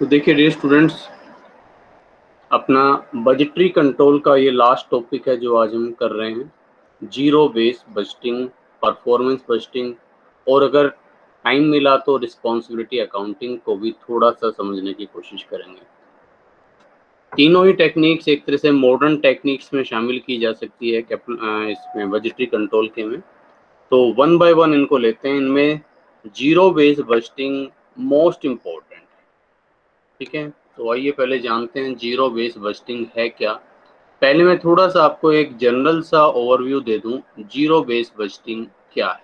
तो देखिए dear students, अपना बजटरी कंट्रोल का ये लास्ट टॉपिक है जो आज हम कर रहे हैं। Zero base budgeting, performance budgeting और अगर टाइम मिला तो रिस्पॉन्सिबिलिटी अकाउंटिंग को भी थोड़ा सा समझने की कोशिश करेंगे। तीनों ही टेक्निक्स एक तरह से मॉडर्न टेक्निक्स में शामिल की जा सकती है इसमें बजटरी कंट्रोल के में। तो वन बाय वन इनको लेते हैं। इनमें zero base budgeting most important, ठीक है। तो आइए पहले जानते हैं जीरो बेस बजटिंग है क्या। पहले मैं थोड़ा सा आपको एक जनरल सा ओवरव्यू दे दूं, जीरो बेस बजटिंग क्या है।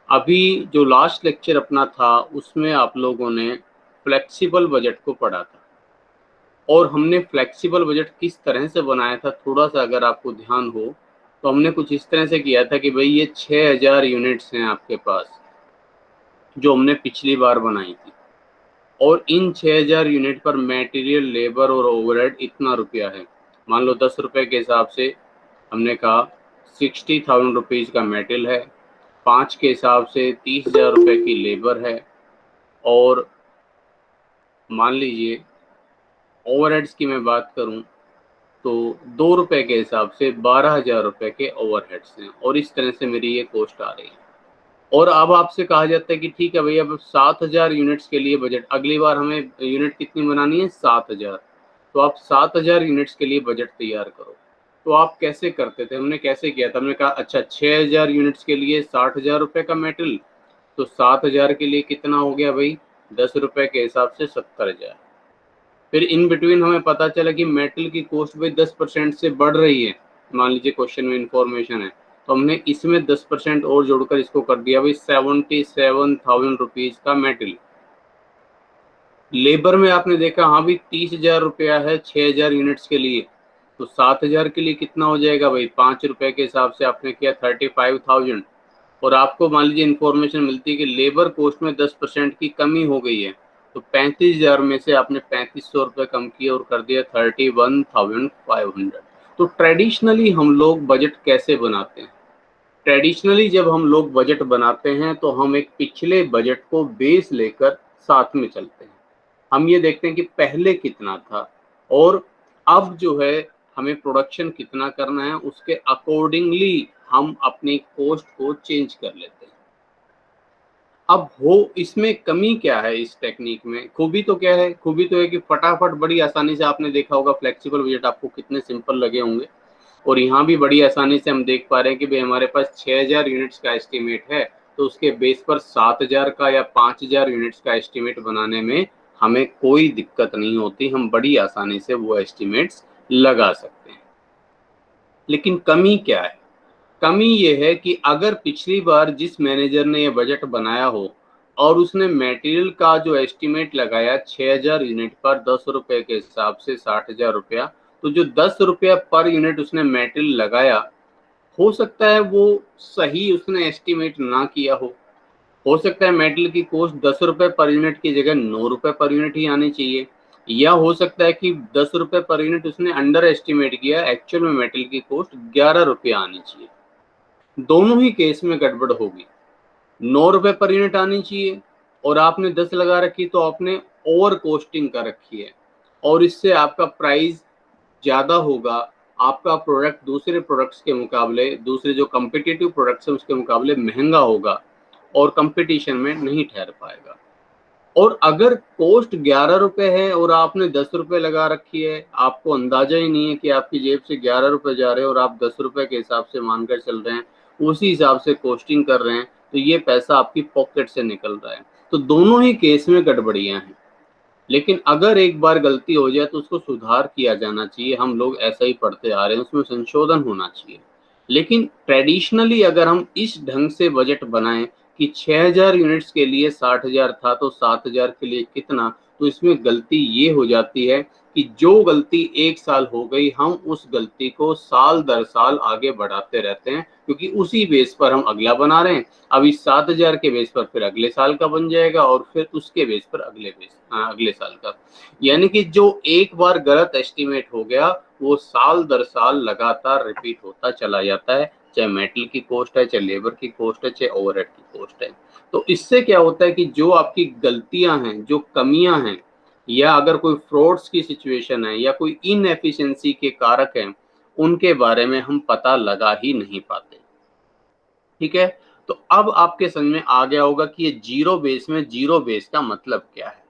अभी जो लास्ट लेक्चर अपना था उसमें आप लोगों ने फ्लेक्सिबल बजट को पढ़ा था और हमने फ्लेक्सिबल बजट किस तरह से बनाया था, थोड़ा सा अगर आपको ध्यान हो तो हमने कुछ इस तरह से किया था कि भाई ये 6000 यूनिट्स हैं आपके पास जो हमने पिछली बार बनाई थी और इन 6000 यूनिट पर मटेरियल, लेबर और ओवरहेड इतना रुपया है। मान लो 10 रुपए के हिसाब से हमने कहा 60,000 रुपीज़ का मेटल है, 5 के हिसाब से 30,000 रुपये की लेबर है और मान लीजिए ओवरहेड्स की मैं बात करूं तो 2 रुपये के हिसाब से 12,000 रुपये के ओवरहेड्स हैं और इस तरह से मेरी ये कॉस्ट आ रही है। और अब आपसे कहा जाता है कि ठीक है भैया अब 7,000 यूनिट्स के लिए बजट, अगली बार हमें यूनिट कितनी बनानी है 7,000, तो आप 7,000 यूनिट्स के लिए बजट तैयार करो। तो आप कैसे करते थे, हमने कैसे किया था, हमने कहा अच्छा 6,000 यूनिट्स के लिए 60,000 रुपये का मेटल, तो 7,000 के लिए कितना हो गया भाई, 10 रुपये के हिसाब से 70,000। फिर इन बिटवीन हमें पता चला कि मेटल की कॉस्ट भाई 10% से बढ़ रही है, मान लीजिए क्वेश्चन में इंफॉर्मेशन है, तो हमने इसमें 10% और जोड़कर इसको कर दिया भाई 77,000 रुपीज का मेटल। लेबर में आपने देखा हाँ भी 30,000 रुपया है 6,000 यूनिट्स के लिए, तो 7,000 के लिए कितना हो जाएगा भाई, 5 रुपए के हिसाब से आपने किया 35,000। और आपको मान लीजिए इन्फॉर्मेशन मिलती है कि लेबर कॉस्ट में 10% की कमी हो गई है, तो 35,000 में से आपने 3500 रुपये कम किए और कर दिया 31,500। तो ट्रेडिशनली हम लोग बजट कैसे बनाते हैं, ट्रेडिशनली जब हम लोग बजट बनाते हैं तो हम एक पिछले बजट को बेस लेकर साथ में चलते हैं। हम ये देखते हैं कि पहले कितना था और अब जो है हमें प्रोडक्शन कितना करना है, उसके अकॉर्डिंगली हम अपनी कॉस्ट को चेंज कर लेते हैं। अब हो इसमें कमी क्या है, इस टेक्निक में खूबी तो क्या है, खूबी तो है कि फटाफट बड़ी आसानी से, आपने देखा होगा फ्लेक्सिबल बजट आपको कितने सिंपल लगे होंगे और यहाँ भी बड़ी आसानी से हम देख पा रहे हैं कि भाई हमारे पास 6,000 यूनिट्स का एस्टिमेट है, तो उसके बेस पर 7,000 का या 5,000 यूनिट्स का एस्टिमेट बनाने में हमें कोई दिक्कत नहीं होती, हम बड़ी आसानी से वो एस्टिमेट्स लगा सकते हैं। लेकिन कमी क्या है, कमी ये है कि अगर पिछली बार जिस मैनेजर ने ये बजट बनाया हो और उसने मटेरियल का जो एस्टिमेट लगाया 6,000 यूनिट पर 10 रुपए के हिसाब से 60,000 रुपया, तो जो 10 रुपया पर यूनिट उसने मटेरियल लगाया, हो सकता है वो सही उसने एस्टिमेट ना किया हो सकता है मेटल की कॉस्ट 10 रुपए पर यूनिट की जगह 9 रुपए पर यूनिट ही आनी चाहिए, या हो सकता है कि 10 रुपए पर यूनिट उसने अंडर एस्टिमेट किया, एक्चुअल में मेटल की कॉस्ट 11 रुपये आनी चाहिए। दोनों ही केस में गड़बड़ होगी। 9 रुपए पर यूनिट आनी चाहिए और आपने 10 लगा रखी, तो आपने ओवर कॉस्टिंग कर रखी है और इससे आपका प्राइस ज़्यादा होगा, आपका प्रोडक्ट दूसरे प्रोडक्ट्स के मुकाबले, दूसरे जो कम्पिटिटिव प्रोडक्ट्स हैं उसके मुकाबले महंगा होगा और कंपटीशन में नहीं ठहर पाएगा। और अगर कॉस्ट 11 रुपए है और आपने 10 रुपए लगा रखी है, आपको अंदाजा ही नहीं है कि आपकी जेब से 11 रुपए जा रहे हैं और आप 10 रुपए के हिसाब से मानकर चल रहे हैं, उसी हिसाब से कॉस्टिंग कर रहे हैं, तो ये पैसा आपकी पॉकेट से निकल रहा है। तो दोनों ही केस में गड़बड़ियां हैं। लेकिन अगर एक बार गलती हो जाए तो उसको सुधार किया जाना चाहिए, हम लोग ऐसा ही पढ़ते आ रहे हैं, उसमें संशोधन होना चाहिए। लेकिन ट्रेडिशनली अगर हम इस ढंग से बजट बनाएं कि 6,000 यूनिट्स के लिए 60,000 था तो 7,000 के लिए कितना, तो इसमें गलती ये हो जाती है कि जो गलती एक साल हो गई, हम उस गलती को साल दर साल आगे बढ़ाते रहते हैं, क्योंकि उसी बेस पर हम अगला बना रहे हैं। अब इस 7,000 के बेस पर फिर अगले साल का बन जाएगा और फिर उसके बेस पर अगले साल का। यानी कि जो एक बार गलत एस्टिमेट हो गया वो साल दर साल लगातार रिपीट होता चला जाता है, चाहे मेटल की कॉस्ट है, चाहे लेबर की कॉस्ट है, चाहे ओवरहेड की कॉस्ट है। तो इससे क्या होता है कि जो आपकी गलतियां हैं, जो कमियां हैं, या अगर कोई फ्रॉड्स की सिचुएशन है या कोई इनएफिशिएंसी के कारक हैं, उनके बारे में हम पता लगा ही नहीं पाते। ठीक है, तो अब आपके समझ में आ गया होगा कि ये जीरो बेस में जीरो बेस का मतलब क्या है।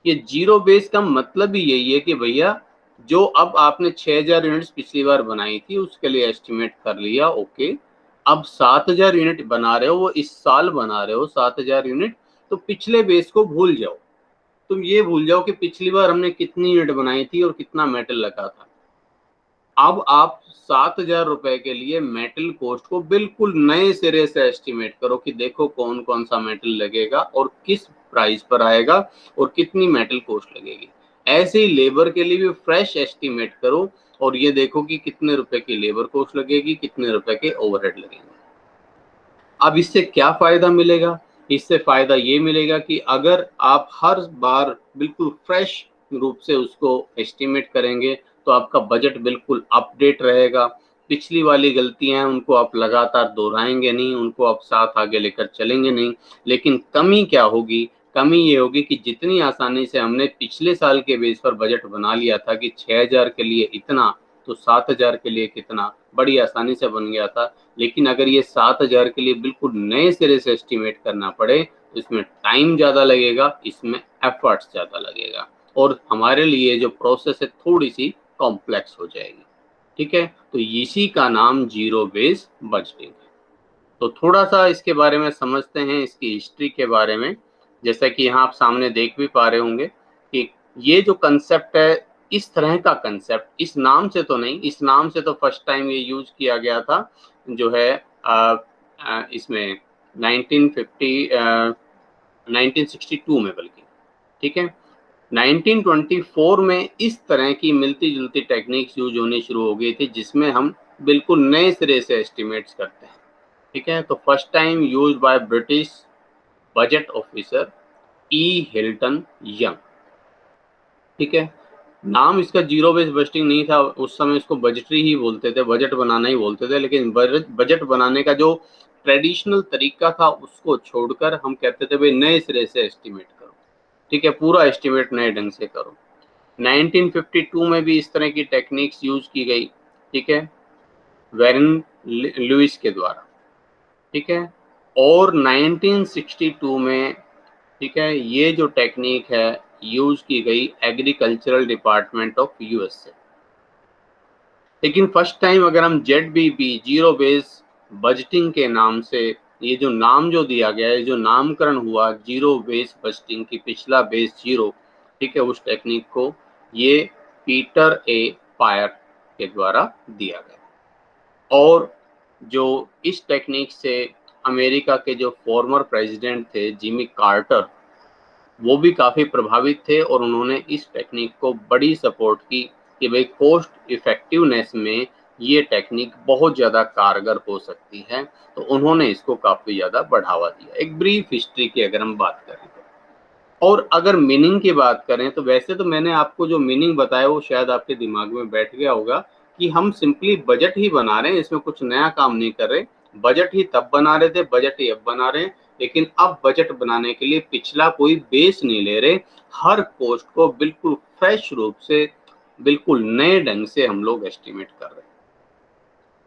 ये जीरो बेस का मतलब ही यही है कि भैया जो अब आपने 6000 यूनिट्स पिछली बार बनाई थी उसके लिए एस्टिमेट कर लिया, ओके। अब 7000 यूनिट बना रहे हो, वो इस साल बना रहे हो 7000 यूनिट, तो पिछले बेस को भूल जाओ। तुम ये भूल जाओ कि पिछली बार हमने कितनी यूनिट बनाई थी और कितना मेटल लगा था। अब आप 7000 रुपए के लिए मेटल कॉस्ट को बिल्कुल नए सिरे से एस्टिमेट करो कि देखो कौन कौन सा मेटल लगेगा और किस प्राइस पर आएगा और कितनी मेटल कॉस्ट लगेगी। ऐसे ही लेबर के लिए भी फ्रेश एस्टिमेट करो और ये देखो कि कितने रुपए की लेबर कॉस्ट लगेगी, कितने रुपए के ओवरहेड लगेंगे। अब इससे क्या फायदा मिलेगा? इससे फायदा ये मिलेगा कि अगर आप हर बार बिल्कुल फ्रेश रूप से उसको एस्टिमेट करेंगे तो आपका बजट बिल्कुल अपडेट रहेगा। पिछली वाली गलतियां हैं उनको आप लगातार दोहराएंगे नहीं, उनको आप साथ आगे लेकर चलेंगे नहीं। लेकिन कमी क्या होगी? कमी ये होगी कि जितनी आसानी से हमने पिछले साल के बेस पर बजट बना लिया था कि 6000 के लिए इतना, तो 7000 के लिए कितना, बड़ी आसानी से बन गया था। लेकिन अगर ये 7000 के लिए बिल्कुल नए सिरे से एस्टिमेट करना पड़े तो इसमें टाइम ज़्यादा लगेगा, इसमें एफर्ट्स ज़्यादा लगेगा और हमारे लिए जो प्रोसेस है थोड़ी सी कॉम्प्लेक्स हो जाएगी। ठीक है, तो इसी का नाम जीरो बेस बजटिंग है। तो थोड़ा सा इसके बारे में समझते हैं, इसकी हिस्ट्री के बारे में। जैसा कि यहाँ आप सामने देख भी पा रहे होंगे कि ये जो कंसेप्ट है, इस तरह का कंसेप्ट, इस नाम से तो नहीं, इस नाम से तो फर्स्ट टाइम ये यूज किया गया था जो है इसमें 1962 में बल्कि। ठीक है, 1924 में इस तरह की मिलती जुलती टेक्निक्स यूज होनी शुरू हो गई थी जिसमें हम बिल्कुल नए सिरे से एस्टिमेट्स करते हैं। ठीक है, तो first time use by British budget officer E Hilton young. ठीक है, नाम इसका जीरो बेस बजटिंग नहीं था, उस समय इसको बजटरी ही बोलते थे, बजट बनाना ही बोलते थे। लेकिन बजट बनाने का जो ट्रेडिशनल तरीका था उसको छोड़कर हम कहते थे भाई नए सिरे से एस्टिमेट करो। ठीक है, पूरा एस्टिमेट नए ढंग से करो। 1952 में भी इस तरह की टेक्निक्स यूज की गई। ठीक है, वेरन लुइस के द्वारा। ठीक है, और 1962 में, ठीक है, ये जो टेक्निक है यूज की गई एग्रीकल्चरल डिपार्टमेंट ऑफ यूएस से। लेकिन फर्स्ट टाइम अगर हम ZBB जीरो बेस बजटिंग के नाम से, ये जो नाम जो दिया गया है, जो नामकरण हुआ जीरो बेस बजटिंग की, पिछला बेस जीरो, ठीक है, उस टेक्निक को ये पीटर ए पायर के द्वारा दिया गया। और जो इस टेक्निक से अमेरिका के जो फॉर्मर प्रेसिडेंट थे जिमी कार्टर, वो भी काफ़ी प्रभावित थे और उन्होंने इस टेक्निक को बड़ी सपोर्ट की कि भाई कॉस्ट इफेक्टिवनेस में ये टेक्निक बहुत ज़्यादा कारगर हो सकती है। तो उन्होंने इसको काफ़ी ज़्यादा बढ़ावा दिया। एक ब्रीफ हिस्ट्री की अगर हम बात करें तो, और अगर मीनिंग की बात करें तो वैसे तो मैंने आपको जो मीनिंग बताया वो शायद आपके दिमाग में बैठ गया होगा कि हम सिंपली बजट ही बना रहे हैं, इसमें कुछ नया काम नहीं कर रहे। बजट ही तब बना रहे थे, बजट ही अब बना रहे हैं। लेकिन अब बजट बनाने के लिए पिछला कोई बेस नहीं ले रहे, हर कॉस्ट को बिल्कुल फ्रेश रूप से, बिल्कुल नए ढंग से हम लोग एस्टिमेट कर रहे हैं।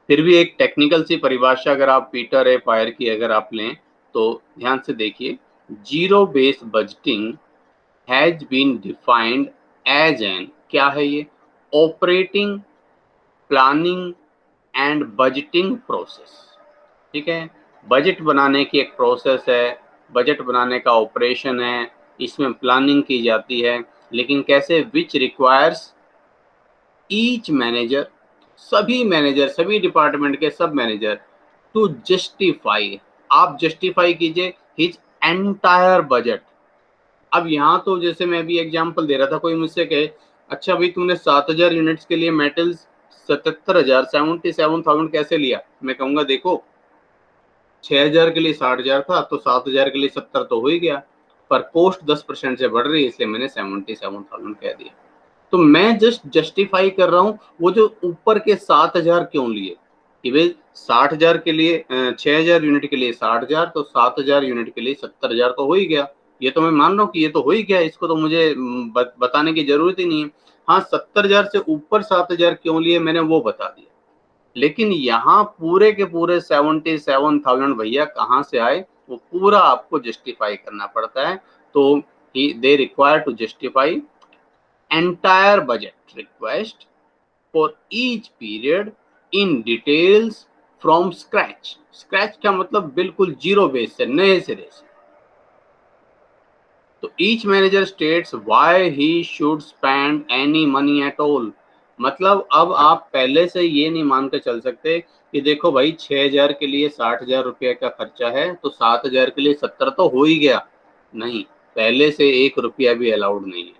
फिर भी एक टेक्निकल सी परिभाषा अगर आप पीटर ए पायर की अगर आप लें तो ध्यान से देखिए, zero base budgeting has been defined as an, क्या है ये, operating, planning and budgeting process. ठीक है, बजट बनाने की एक प्रोसेस है, बजट बनाने का ऑपरेशन है, इसमें प्लानिंग की जाती है। लेकिन कैसे? विच रिक्वायर्स ईच मैनेजर, सभी मैनेजर, सभी डिपार्टमेंट के सब मैनेजर टू जस्टिफाई, आप जस्टिफाई कीजिए हिज एंटायर बजट। अब यहाँ तो जैसे मैं अभी एग्जांपल दे रहा था, कोई मुझसे कहे अच्छा भाई तुमने 7000 यूनिट्स के लिए मेटल्स 77,000 77,000 कैसे लिया? मैं कहूँगा देखो 6000 के लिए 60,000 था तो 7000 के लिए 70 तो हो ही गया, पर कॉस्ट 10% से बढ़ रही है इसलिए मैंने 77,000 कह दिया। तो मैं जस्ट जस्टिफाई कर रहा हूँ वो जो ऊपर के 7000 क्यों लिए, कि भाई 60,000 के लिए 6000 यूनिट के लिए 60,000 तो 7000 यूनिट के लिए 70,000 तो हो ही गया। ये तो मैं मान रहा हूँ कि ये तो हो ही गया, इसको तो मुझे बताने की जरूरत ही नहीं है। हाँ, 70,000 से ऊपर 7,000 क्यों लिए मैंने वो बता दिया, लेकिन यहाँ पूरे के पूरे 77,000 भैया कहाँ से आए, वो पूरा आपको जस्टिफाई करना पड़ता है। तो they require to justify entire budget request for each period in details from scratch. Scratch का मतलब बिल्कुल जीरो बेस से, नए सिरे से। तो each manager states why he should spend any money at all. मतलब अब आप पहले से ये नहीं मान के चल सकते कि देखो भाई 6,000 के लिए 60,000 रुपये का खर्चा है तो 7,000 के लिए 70 तो हो ही गया। नहीं, पहले से 1 रुपया भी अलाउड नहीं है,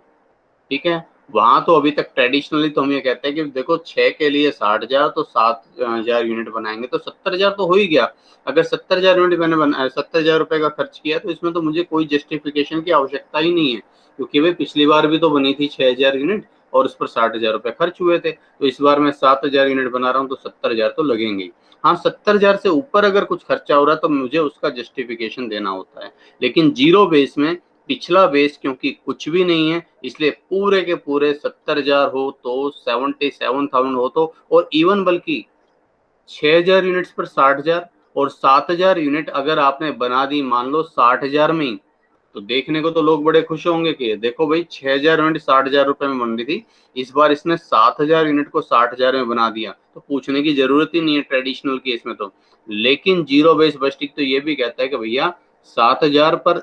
ठीक है। वहां तो अभी तक ट्रेडिशनली तो हम ये कहते हैं कि देखो 6 के लिए 60,000 तो 7,000 यूनिट बनाएंगे तो 70,000 तो हो ही गया। अगर 70,000 यूनिट मैंने 70,000 रुपए का खर्च किया तो इसमें तो मुझे कोई जस्टिफिकेशन की आवश्यकता ही नहीं है, क्योंकि भाई पिछली बार भी तो बनी थी 6,000 यूनिट और उस पर 60,000 रुपए खर्च हुए थे। तो इस बार मैं 7,000 यूनिट बना रहा हूँ तो 70,000 तो लगेंगे। हाँ, 70,000 से ऊपर अगर कुछ खर्चा हो रहा है तो मुझे उसका जस्टिफिकेशन देना होता है, लेकिन जीरो बेस में पिछला बेस क्योंकि कुछ भी नहीं है, इसलिए पूरे के पूरे 70,000 हो तो 77,000 हो तो, और इवन बल्कि 6,000 यूनिट्स पर 60,000 और 7,000 यूनिट अगर आपने बना दी मान लो 60,000 में ही, तो देखने को तो लोग बड़े खुश होंगे कि देखो भाई 6,000 यूनिट 60,000 रुपए में बन रही थी, इस बार इसने 7,000 यूनिट को 60,000 में बना दिया, तो पूछने की जरूरत ही नहीं है ट्रेडिशनल केस में तो। लेकिन जीरो बेस बजटिंग तो ये भी कहता है कि भैया 7,000 पर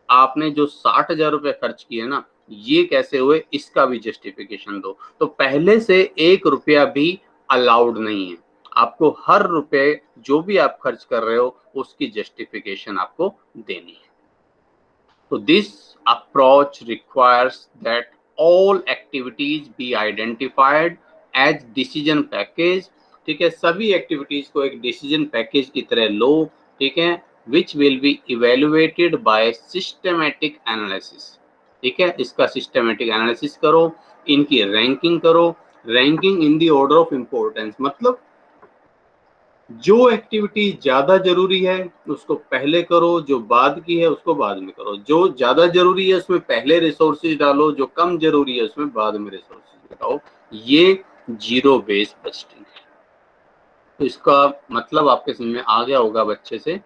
आपने जो 60,000 रुपए खर्च किए ना, ये कैसे हुए, इसका भी जस्टिफिकेशन दो। तो पहले से 1 रुपया भी अलाउड नहीं है, आपको हर रुपए जो भी आप खर्च कर रहे हो उसकी जस्टिफिकेशन आपको देनी है। तो this approach requires that all activities be identified as decision package. ठीक है, सभी एक्टिविटीज को एक डिसीजन पैकेज की तरह लो, ठीक है, which will be evaluated by systematic analysis. ठीक है, इसका सिस्टमैटिक एनालिसिस करो, इनकी रैंकिंग करो, ranking in the order of importance, मतलब जो एक्टिविटी ज्यादा जरूरी है उसको पहले करो, जो बाद की है उसको बाद में करो। जो ज्यादा जरूरी है उसमें पहले रिसोर्सेज डालो, जो कम जरूरी है उसमें बाद में रिसोर्सेज लगाओ। ये जीरो बेस बजटिंग है। तो इसका मतलब आपके समझ में आ गया होगा बच्चे से।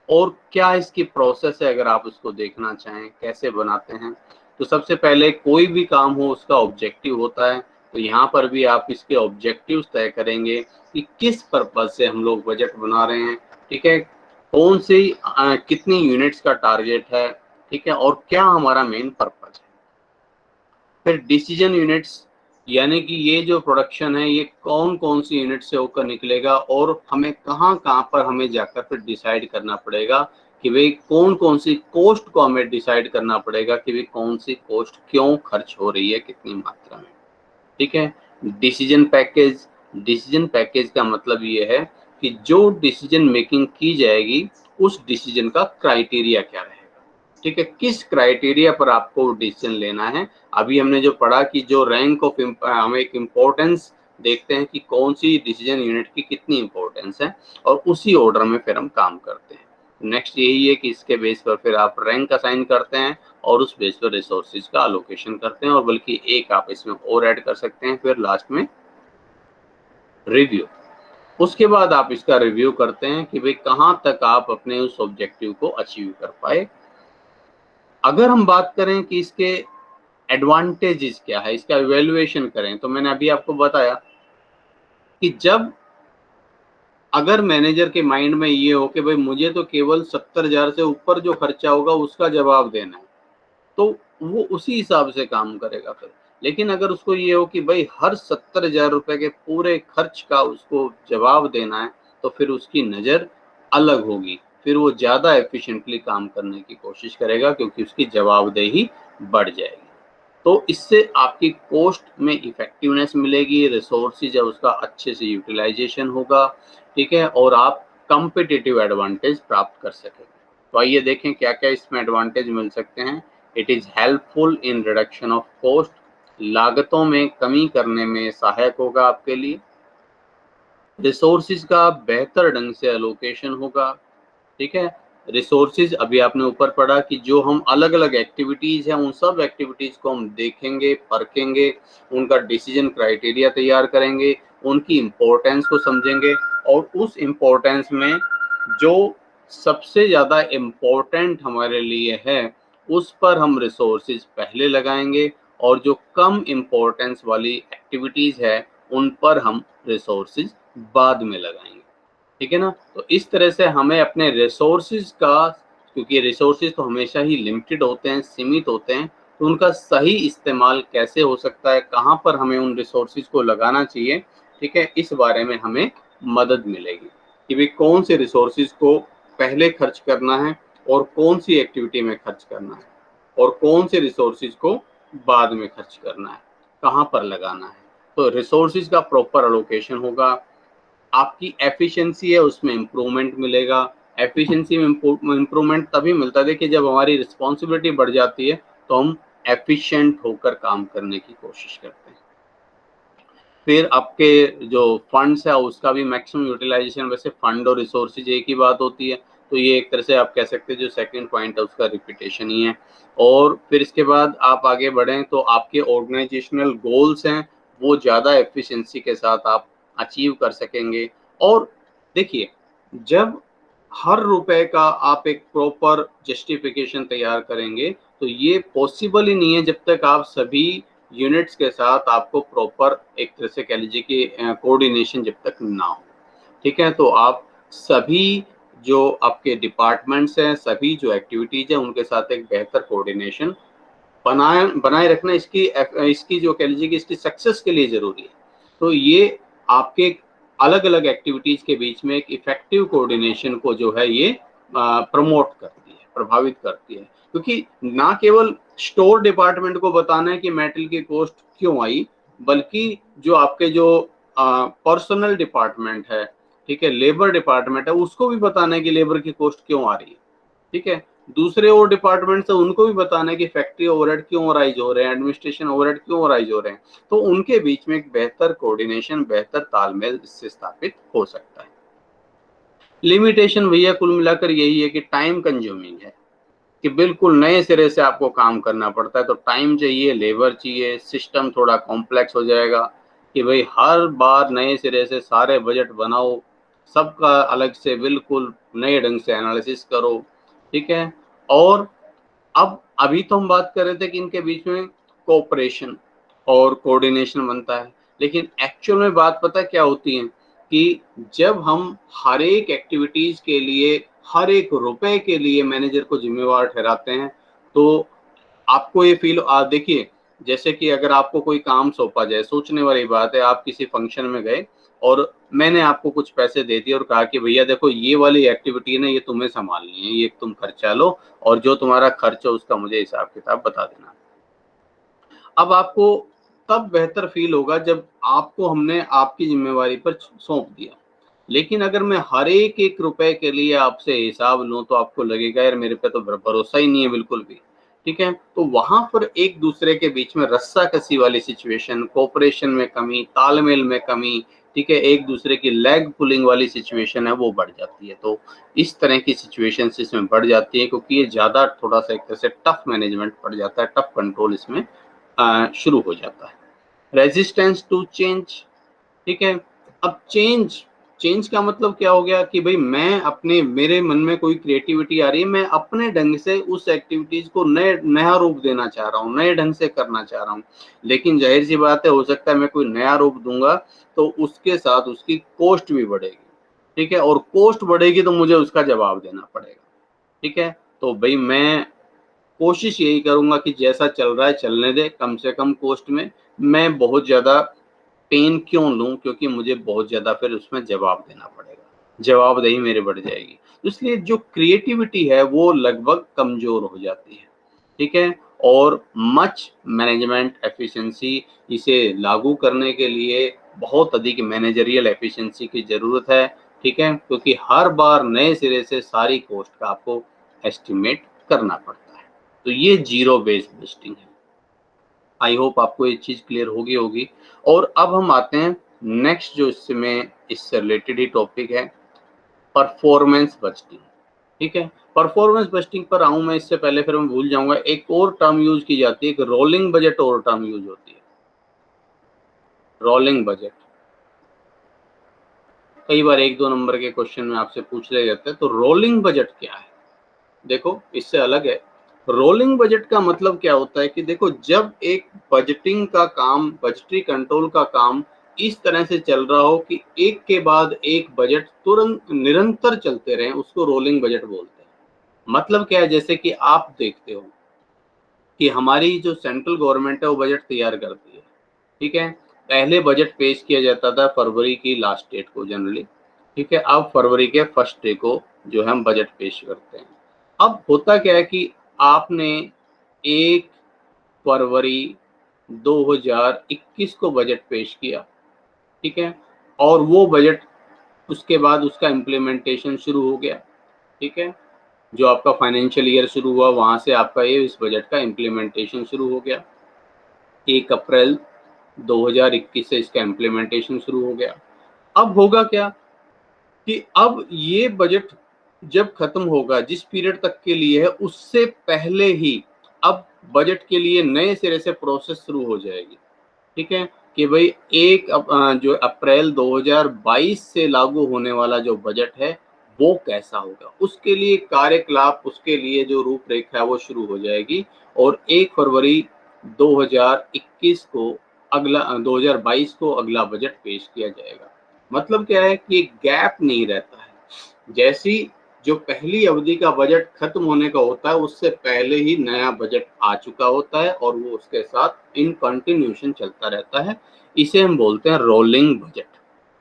और क्या इसकी प्रोसेस है, अगर आप उसको देखना चाहें कैसे बनाते हैं, तो सबसे पहले कोई भी काम हो उसका ऑब्जेक्टिव होता है। तो यहाँ पर भी आप इसके ऑब्जेक्टिव्स तय करेंगे कि किस पर्पज से हम लोग बजट बना रहे हैं, ठीक है, कौन सी कितनी यूनिट्स का टारगेट है, ठीक है, और क्या हमारा मेन पर्पज है। फिर डिसीजन यूनिट्स, यानी कि ये जो प्रोडक्शन है ये कौन कौन सी यूनिट से होकर निकलेगा और हमें कहाँ कहाँ पर हमें जाकर फिर डिसाइड करना पड़ेगा कि भाई कौन कौन सी कॉस्ट को हमें डिसाइड करना पड़ेगा कि भाई कौन सी कॉस्ट क्यों खर्च हो रही है, कितनी मात्रा में। ठीक है, डिसीजन पैकेज, डिसीजन पैकेज का मतलब ये है कि जो डिसीजन मेकिंग की जाएगी उस डिसीजन का क्राइटेरिया क्या रहेगा। ठीक है, किस क्राइटेरिया पर आपको डिसीजन लेना है। अभी हमने जो पढ़ा कि जो रैंक ऑफ हमें एक इम्पोर्टेंस देखते हैं कि कौन सी डिसीजन यूनिट की कितनी इंपॉर्टेंस है और उसी ऑर्डर में फिर हम काम करते हैं। नेक्स्ट यही है कि इसके बेस पर फिर आप रैंक असाइन करते हैं और उस बेस पर रिसोर्सेज का अलोकेशन करते हैं, और बल्कि एक आप इसमें और ऐड कर सकते हैं फिर लास्ट में रिव्यू। उसके बाद आप इसका रिव्यू करते हैं कि भाई कहाँ तक आप अपने उस ऑब्जेक्टिव को अचीव कर पाए। अगर हम बात करें कि इसके एडवांटेजेस क्या है, इसका इवैल्यूएशन करें, तो मैंने अभी आपको बताया कि जब अगर मैनेजर के माइंड में ये हो कि भाई मुझे तो केवल 70,000 से ऊपर जो खर्चा होगा उसका जवाब देना है, तो वो उसी हिसाब से काम करेगा फिर। लेकिन अगर उसको ये हो कि भाई हर 70,000 रुपए के पूरे खर्च का उसको जवाब देना है, तो फिर उसकी नज़र अलग होगी, फिर वो ज़्यादा एफिशिएंटली काम करने की कोशिश करेगा क्योंकि उसकी जवाबदेही बढ़ जाएगी। तो इससे आपकी कॉस्ट में इफेक्टिवनेस मिलेगी, रिसोर्सेज है उसका अच्छे से यूटिलाइजेशन होगा, ठीक है, और आप कंपिटिटिव एडवांटेज प्राप्त कर सकेंगे। तो आइए देखें क्या क्या इसमें एडवांटेज मिल सकते हैं। It is helpful in reduction of cost, लागतों में कमी करने में सहायक होगा आपके लिए। रिसोर्सेज का बेहतर ढंग से एलोकेशन होगा, ठीक है, रिसोर्सेज अभी आपने ऊपर पढ़ा कि जो हम अलग अलग एक्टिविटीज़ हैं उन सब एक्टिविटीज़ को हम देखेंगे, परखेंगे, उनका डिसीजन क्राइटेरिया तैयार करेंगे, उनकी इम्पोर्टेंस को समझेंगे और उस इम्पोर्टेंस में जो सबसे ज़्यादा इम्पोर्टेंट हमारे लिए है उस पर हम रिसोर्सेज पहले लगाएंगे और जो कम इम्पोर्टेंस वाली एक्टिविटीज़ है उन पर हम रिसोर्सेज बाद में लगाएंगे। ठीक है ना? तो इस तरह से हमें अपने रिसोर्सेज का, क्योंकि रिसोर्सेज तो हमेशा ही लिमिटेड होते हैं, सीमित होते हैं, तो उनका सही इस्तेमाल कैसे हो सकता है, कहाँ पर हमें उन रिसोर्सेज को लगाना चाहिए, ठीक है, इस बारे में हमें मदद मिलेगी कि भाई कौन से रिसोर्सेज को पहले खर्च करना है और कौन सी एक्टिविटी में खर्च करना है और कौन से रिसोर्सेज को बाद में खर्च करना है, कहाँ पर लगाना है। तो रिसोर्सेज का प्रॉपर एलोकेशन होगा, आपकी एफिशिएंसी है उसमें इम्प्रूवमेंट मिलेगा। एफिशिएंसी में इम्प्रूवमेंट तभी मिलता है, देखिए जब हमारी रिस्पॉन्सिबिलिटी बढ़ जाती है तो हम एफिशिएंट होकर काम करने की कोशिश करते हैं। फिर आपके जो फंड्स है उसका भी मैक्सिमम यूटिलाइजेशन, वैसे फंड और रिसोर्सेज एक ही बात होती है, तो ये एक तरह से आप कह सकते हैं जो सेकंड पॉइंट है उसका रिपीटेशन ही है। और फिर इसके बाद आप आगे बढ़ें तो आपके ऑर्गेनाइजेशनल गोल्स हैं वो ज़्यादा एफिशिएंसी के साथ आप अचीव कर सकेंगे। और देखिए, जब हर रुपए का आप एक प्रॉपर जस्टिफिकेशन तैयार करेंगे तो ये पॉसिबल ही नहीं है जब तक आप सभी यूनिट्स के साथ आपको प्रॉपर एक तरह से कह लीजिए कि कोऑर्डिनेशन जब तक ना हो। ठीक है, तो आप सभी जो आपके डिपार्टमेंट्स हैं, सभी जो एक्टिविटीज हैं उनके साथ एक बेहतर कोऑर्डिनेशन बनाए बनाए रखना इसकी इसकी जो कह लीजिए कि इसकी सक्सेस के लिए जरूरी है। तो ये आपके अलग अलग एक्टिविटीज के बीच में एक इफेक्टिव कोऑर्डिनेशन को जो है ये प्रमोट करती है, प्रभावित करती है, क्योंकि ना केवल स्टोर डिपार्टमेंट को बताना है कि मेटल की कॉस्ट क्यों आई, बल्कि जो आपके जो पर्सनल डिपार्टमेंट है, ठीक है, लेबर डिपार्टमेंट है, उसको भी बताना है कि लेबर की कॉस्ट क्यों आ रही है। ठीक है, दूसरे और डिपार्टमेंट से उनको भी बताना है कि फैक्ट्री ओवरहेड क्यों राइज हो रहे हैं, एडमिनिस्ट्रेशन ओवरहेड क्यों राइज हो रहे हैं। तो उनके बीच में एक बेहतर कोऑर्डिनेशन, बेहतर तालमेल इससे स्थापित हो सकता है। लिमिटेशन भैया कुल मिलाकर यही है कि टाइम कंज्यूमिंग है, कि बिल्कुल नए सिरे से आपको काम करना पड़ता है, तो टाइम चाहिए, लेबर चाहिए, सिस्टम थोड़ा कॉम्प्लेक्स हो जाएगा कि भाई हर बार नए सिरे से सारे बजट बनाओ, सबका अलग से बिल्कुल नए ढंग से एनालिसिस करो। ठीक है, और अब अभी तो हम बात कर रहे थे कि इनके बीच में कोऑपरेशन और कोऑर्डिनेशन बनता है, लेकिन एक्चुअल में बात पता क्या होती है कि जब हम हर एक एक्टिविटीज के लिए, हर एक रुपए के लिए मैनेजर को जिम्मेवार ठहराते हैं, तो आपको ये फील, देखिए जैसे कि अगर आपको कोई काम सौंपा जाए, सोचने वाली बात है, आप किसी फंक्शन में गए और मैंने आपको कुछ पैसे दे दिए और कहा कि भैया देखो ये वाली एक्टिविटी है ना, ये तुम्हें संभालनी है, ये तुम खर्चा लो और जो तुम्हारा खर्च है उसका मुझे हिसाब किताब बता देना। अब आपको तब बेहतर फील होगा जब आपको हमने आपकी जिम्मेवारी पर सौंप दिया, लेकिन अगर मैं हर एक रुपए के लिए आपसे हिसाब लूं तो आपको लगेगा यार मेरे पे तो भरोसा ही नहीं है बिल्कुल भी। ठीक है, तो वहां पर एक दूसरे के बीच में रस्साकसी वाली सिचुएशन, कोऑपरेशन में कमी, तालमेल में कमी, ठीक है, एक दूसरे की लेग पुलिंग वाली सिचुएशन है वो बढ़ जाती है। तो इस तरह की सिचुएशन इसमें बढ़ जाती है क्योंकि ये ज्यादा थोड़ा सा एक तरह से टफ मैनेजमेंट पड़ जाता है, टफ कंट्रोल इसमें शुरू हो जाता है। रेजिस्टेंस टू चेंज, ठीक है, अब चेंज, चेंज का मतलब क्या हो गया कि भाई मैं अपने, मेरे मन में कोई क्रिएटिविटी आ रही है, मैं अपने ढंग से उस एक्टिविटीज को नया रूप देना चाह रहा हूँ, नए ढंग से करना चाह रहा हूँ, लेकिन जाहिर सी बात है हो सकता है मैं कोई नया रूप दूंगा तो उसके साथ उसकी कॉस्ट भी बढ़ेगी। ठीक है, और कॉस्ट बढ़ेगी तो मुझे उसका जवाब देना पड़ेगा। ठीक है, तो भाई मैं कोशिश यही करूंगा कि जैसा चल रहा है चलने दे, कम से कम कॉस्ट में। मैं बहुत ज़्यादा पेन क्यों लूँ, क्योंकि मुझे बहुत ज़्यादा फिर उसमें जवाब देना पड़ेगा, जवाबदेही मेरी बढ़ जाएगी। तो इसलिए जो क्रिएटिविटी है वो लगभग कमज़ोर हो जाती है। ठीक है, और मच मैनेजमेंट एफिशिएंसी, इसे लागू करने के लिए बहुत अधिक मैनेजरियल एफिशिएंसी की ज़रूरत है। ठीक है, क्योंकि हर बार नए सिरे से सारी कॉस्ट का आपको एस्टिमेट करना पड़ता है। तो ये जीरो बेस्ड बजटिंग है। आई होप आपको ये चीज़ क्लियर होगी होगी। और अब हम आते हैं नेक्स्ट जो इसमें इससे रिलेटेड ही टॉपिक है, परफॉर्मेंस बजटिंग। ठीक है। परफॉर्मेंस बजटिंग पर आऊं मैं, इससे पहले फिर मैं भूल जाऊंगा, एक और टर्म यूज की जाती है, एक रोलिंग बजट और टर्म यूज होती है, रोलिंग बजट। कई बार 1-2 नंबर के क्वेश्चन में आपसे पूछ ले जाते हैं। तो रोलिंग बजट क्या है? देखो, इससे अलग है। रोलिंग बजट का मतलब क्या होता है कि देखो, जब एक बजटिंग का काम, बजटरी कंट्रोल का काम इस तरह से चल रहा हो कि एक के बाद एक बजट तुरंत निरंतर चलते रहे, उसको रोलिंग बजट बोलते हैं। मतलब क्या है, जैसे कि आप देखते हो कि हमारी जो सेंट्रल गवर्नमेंट है वो बजट तैयार करती है, ठीक है। पहले बजट पेश किया जाता था फरवरी की लास्ट डेट को जनरली, ठीक है। अब फरवरी के फर्स्ट डे को जो है हम बजट पेश करते हैं। अब होता क्या है कि आपने 1 फरवरी 2021 को बजट पेश किया, ठीक है, और वो बजट उसके बाद उसका इम्प्लीमेंटेशन शुरू हो गया, ठीक है। जो आपका फाइनेंशियल ईयर शुरू हुआ, वहां से आपका ये इस बजट का इम्प्लीमेंटेशन शुरू हो गया। 1 अप्रैल 2021 से इसका इम्प्लीमेंटेशन शुरू हो गया। अब होगा क्या कि अब ये बजट जब खत्म होगा, जिस पीरियड तक के लिए है, उससे पहले ही अब बजट के लिए नए सिरे से प्रोसेस शुरू हो जाएगी, ठीक है। कि भाई जो अप्रैल 2022 से लागू होने वाला जो बजट है वो कैसा होगा, उसके लिए कार्यकलाप, उसके लिए जो रूपरेखा है वो शुरू हो जाएगी। और 1 फरवरी 2021 को 2022 को अगला बजट पेश किया जाएगा। मतलब क्या है कि एक गैप नहीं रहता है। जैसी जो पहली अवधि का बजट खत्म होने का होता है, उससे पहले ही नया बजट आ चुका होता है और वो उसके साथ इन कंटिन्यूशन चलता रहता है। इसे हम बोलते हैं रोलिंग बजट,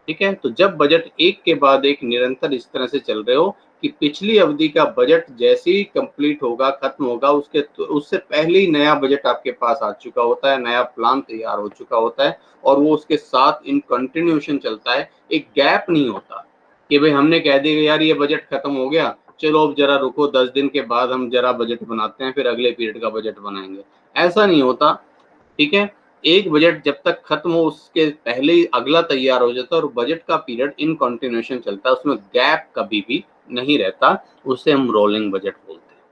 ठीक है। तो जब बजट एक के बाद एक निरंतर इस तरह से चल रहे हो कि पिछली अवधि का बजट जैसे ही कंप्लीट होगा, खत्म होगा, उससे पहले ही नया बजट आपके पास आ चुका होता है, नया प्लान तैयार हो चुका होता है, और वो उसके साथ इन कंटिन्यूशन चलता है। एक गैप नहीं होता कि भाई हमने कह दिया यार ये बजट खत्म हो गया, चलो अब जरा रुको, 10 दिन के बाद हम जरा बजट बनाते हैं, फिर अगले पीरियड का बजट बनाएंगे। ऐसा नहीं होता, ठीक है। एक बजट जब तक खत्म हो उसके पहले ही अगला तैयार हो जाता है, और बजट का पीरियड इन कंटिन्यूशन चलता है, उसमें गैप कभी भी नहीं रहता। उसे हम रोलिंग बजट बोलते हैं।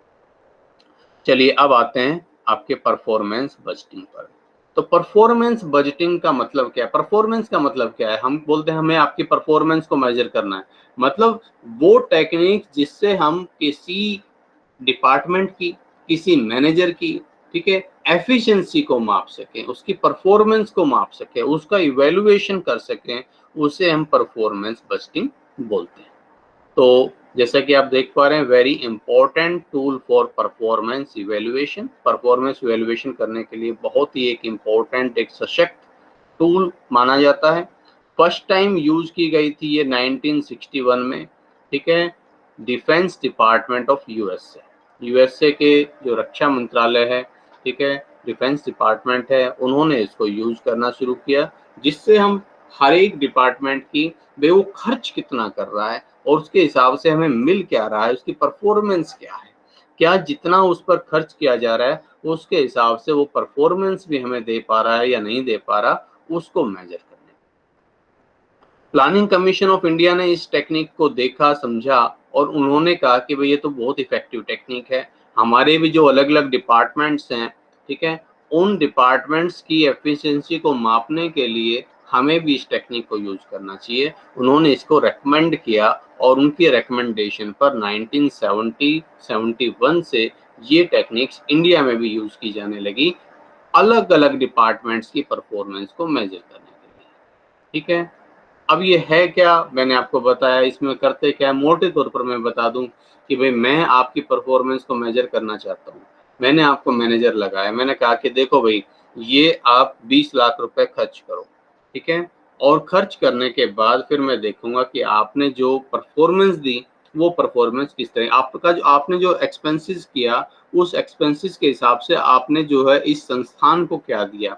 चलिए अब आते हैं आपके परफॉर्मेंस बजटिंग पर। तो परफॉर्मेंस बजटिंग का मतलब क्या है? परफॉर्मेंस का मतलब क्या है? हम बोलते हैं हमें आपकी परफॉर्मेंस को मेजर करना है। मतलब वो टेक्निक जिससे हम किसी डिपार्टमेंट की, किसी मैनेजर की, ठीक है, एफिशिएंसी को माप सकें, उसकी परफॉर्मेंस को माप सकें, उसका इवैल्यूएशन कर सकें, उसे हम परफॉर्मेंस बजटिंग बोलते हैं। तो जैसा कि आप देख पा रहे हैं, very important tool for performance evaluation. Performance evaluation करने के लिए बहुत ही एक इम्पोर्टेंट, एक सशक्त टूल माना जाता है। फर्स्ट टाइम यूज की गई थी ये 1961 में, ठीक है, defence department of USA. USA के जो रक्षा मंत्रालय है, ठीक है, डिफेंस डिपार्टमेंट है, उन्होंने इसको यूज करना शुरू किया, जिससे हम हर एक डिपार्टमेंट की वे वो खर्च कितना कर रहा है और उसके हिसाब से हमें मिल क्या रहा है, उसकी परफॉर्मेंस क्या है, क्या जितना उस पर खर्च किया जा रहा है उसके हिसाब से वो परफॉर्मेंस भी हमें दे पा रहा है या नहीं दे पा रहा, उसको मेजर करने। प्लानिंग कमीशन ऑफ इंडिया ने इस टेक्निक को देखा, समझा, और उन्होंने कहा कि भाई ये तो बहुत इफेक्टिव टेक्निक है। हमारे भी जो अलग अलग डिपार्टमेंट्स हैं, ठीक है, उन डिपार्टमेंट्स की एफिशिएंसी को मापने के लिए हमें भी इस टेक्निक को यूज करना चाहिए। उन्होंने इसको रेकमेंड किया और उनकी रिकमेंडेशन पर 1971 से ये टेक्निक्स इंडिया में भी यूज की जाने लगी, अलग अलग डिपार्टमेंट्स की परफॉर्मेंस को मेजर करने के लिए, ठीक है। अब ये है क्या, मैंने आपको बताया, इसमें करते क्या है, मोटे तौर पर मैं बता दूं कि भाई मैं आपकी परफॉर्मेंस को मेजर करना चाहता हूँ। मैंने आपको मैनेजर लगाया, मैंने कहा कि देखो भाई ये आप 20 लाख रुपए खर्च करो, ठीक है, और खर्च करने के बाद फिर मैं देखूंगा कि आपने जो परफॉर्मेंस दी वो परफॉर्मेंस किस तरह, आपका जो आपने जो एक्सपेंसेस किया उस एक्सपेंसेस के हिसाब से आपने जो है इस संस्थान को क्या दिया,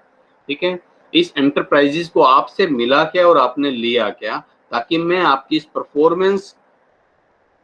ठीक है, इस एंटरप्राइजेस को आपसे मिला क्या और आपने लिया क्या, ताकि मैं आपकी इस परफॉर्मेंस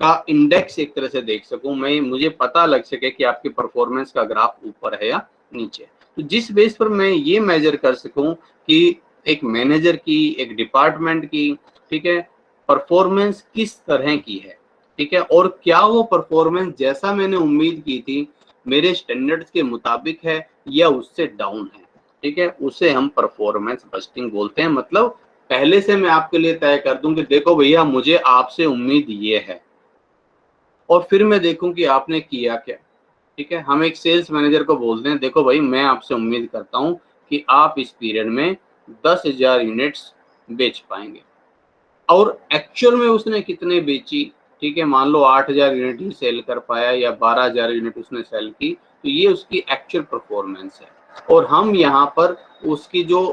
का इंडेक्स एक तरह से देख सकूं, मैं मुझे पता लग सके कि आपकी परफॉर्मेंस का ग्राफ ऊपर है या नीचे। तो जिस बेस पर मैं ये मेजर कर सकूं कि एक मैनेजर की, एक डिपार्टमेंट की, ठीक है, परफॉर्मेंस किस तरह की है, ठीक है, और क्या वो परफॉर्मेंस जैसा मैंने उम्मीद की थी मेरे स्टैंडर्ड्स के मुताबिक है या उससे डाउन है। ठीक है, उसे हम परफॉर्मेंस बस्टिंग बोलते हैं। मतलब पहले से मैं आपके लिए तय कर दूं कि देखो भैया मुझे आपसे उम्मीद ये है, और फिर मैं देखूं कि आपने किया क्या। ठीक है, हम एक सेल्स मैनेजर को बोलते हैं देखो भाई मैं आपसे उम्मीद करता हूं कि आप इस पीरियड में 10,000 यूनिट्स बेच पाएंगे, और एक्चुअल में उसने कितने बेची। ठीक है, मान लो 8,000 यूनिट ही सेल कर पाया या 12,000 यूनिट उसने सेल की, तो ये उसकी एक्चुअल परफॉर्मेंस है। और हम यहाँ पर उसकी जो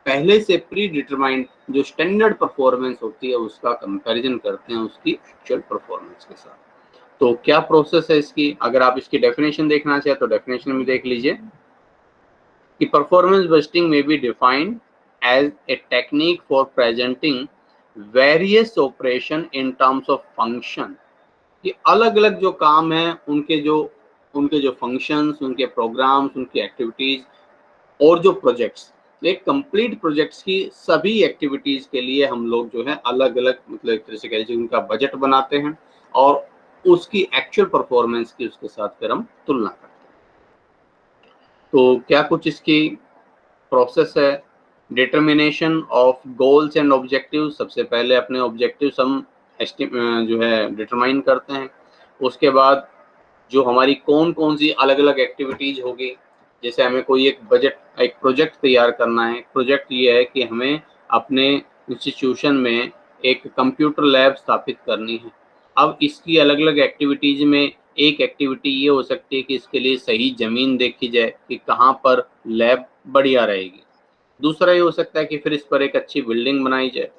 पहले से प्री डिटरमाइंड जो स्टैंडर्ड परफॉर्मेंस होती है उसका कंपैरिजन करते हैं उसकी एक्चुअल परफॉर्मेंस के साथ। तो क्या प्रोसेस है इसकी, अगर आप इसकी डेफिनेशन देखना चाहें तो डेफिनेशन में देख लीजिए कि performance budgeting may be defined as a technique for presenting various operation in terms of function. कि अलग अलग जो काम है उनके जो फंक्शंस, उनके प्रोग्राम्स, उनकी एक्टिविटीज और जो प्रोजेक्ट्स, एक कंप्लीट प्रोजेक्ट्स की सभी एक्टिविटीज के लिए हम लोग जो है अलग अलग, मतलब एक तरह से कह लीजिए उनका बजट बनाते हैं और उसकी एक्चुअल परफॉर्मेंस की उसके साथ फिर हम तुलना करते हैं। तो क्या कुछ इसकी प्रोसेस है। Determination of goals and objective, सबसे पहले अपने ऑब्जेक्टिव्स हम जो है डिटरमाइन करते हैं। उसके बाद जो हमारी कौन कौन सी अलग अलग एक्टिविटीज होगी, जैसे हमें कोई एक प्रोजेक्ट तैयार करना है। प्रोजेक्ट ये है कि हमें अपने इंस्टीट्यूशन में एक कंप्यूटर लैब स्थापित करनी है। अब इसकी अलग अलग एक्टिविटीज में एक एक्टिविटी ये हो सकती है कि इसके लिए सही जमीन देखी जाए कि कहाँ पर लैब बढ़िया रहेगी। दूसरा ये हो सकता है कि फिर इस पर एक अच्छी बिल्डिंग बनाई जाए।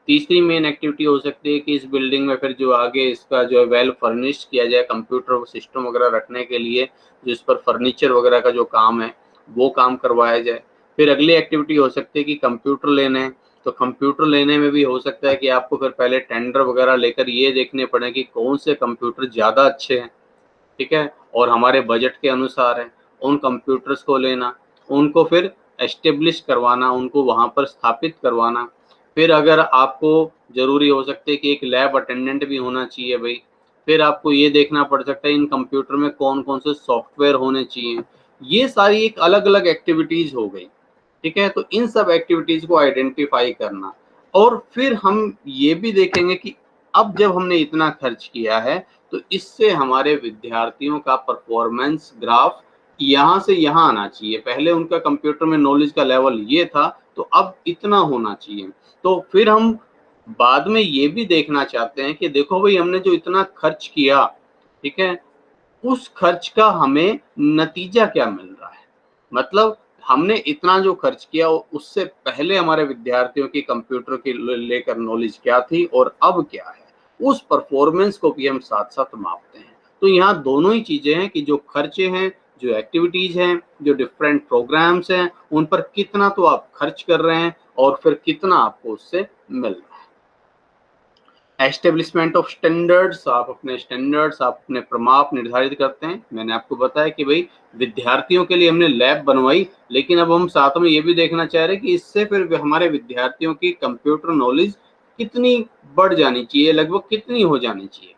तीसरी मेन एक्टिविटी हो सकती है कि इस बिल्डिंग में फिर जो आगे इसका जो है वेल फर्निश्ड किया जाए, कंप्यूटर सिस्टम वगैरह रखने के लिए जो इस पर फर्नीचर वगैरह का जो काम है वो काम करवाया जाए। फिर अगली एक्टिविटी हो सकती है कि कंप्यूटर लेने हैं, तो कंप्यूटर लेने में भी हो सकता है कि आपको फिर पहले टेंडर वगैरह लेकर ये देखने पड़े कि कौन से कंप्यूटर ज़्यादा अच्छे हैं। ठीक है, और हमारे बजट के अनुसार है उन कंप्यूटर्स को लेना, उनको फिर एस्टेब्लिश करवाना, उनको वहाँ पर स्थापित करवाना। फिर अगर आपको ज़रूरी हो सकता है कि एक लैब अटेंडेंट भी होना चाहिए भाई। फिर आपको ये देखना पड़ सकता है इन कंप्यूटर में कौन कौन से सॉफ्टवेयर होने चाहिए। ये सारी एक अलग अलग एक्टिविटीज़ हो गई। ठीक है, तो इन सब एक्टिविटीज़ को आइडेंटिफाई करना, और फिर हम ये भी देखेंगे कि अब जब हमने इतना खर्च किया है तो इससे हमारे विद्यार्थियों का परफॉर्मेंस ग्राफ यहाँ से यहाँ आना चाहिए। पहले उनका कंप्यूटर में नॉलेज का लेवल ये था, तो अब इतना होना चाहिए। तो फिर हम बाद में ये भी देखना चाहते हैं कि देखो भाई हमने जो इतना खर्च किया, ठीक है, उस खर्च का हमें नतीजा क्या मिल रहा है। मतलब हमने इतना जो खर्च किया उससे पहले हमारे विद्यार्थियों की कंप्यूटर की लेकर नॉलेज क्या थी और अब क्या है, उस परफॉर्मेंस को भी हम साथ साथ मापते हैं। तो यहाँ दोनों ही चीजें हैं कि जो खर्चे हैं, जो एक्टिविटीज हैं, जो डिफरेंट प्रोग्राम्स हैं, उन पर कितना तो आप खर्च कर रहे हैं और फिर कितना आपको उससे मिल रहा है। एस्टेब्लिशमेंट ऑफ स्टैंडर्ड्स, आप अपने प्रमाप निर्धारित करते हैं। मैंने आपको बताया कि भाई विद्यार्थियों के लिए हमने लैब बनवाई, लेकिन अब हम साथ में ये भी देखना चाह रहे हैं कि इससे फिर हमारे विद्यार्थियों की कंप्यूटर नॉलेज कितनी बढ़ जानी चाहिए, लगभग कितनी हो जानी चाहिए।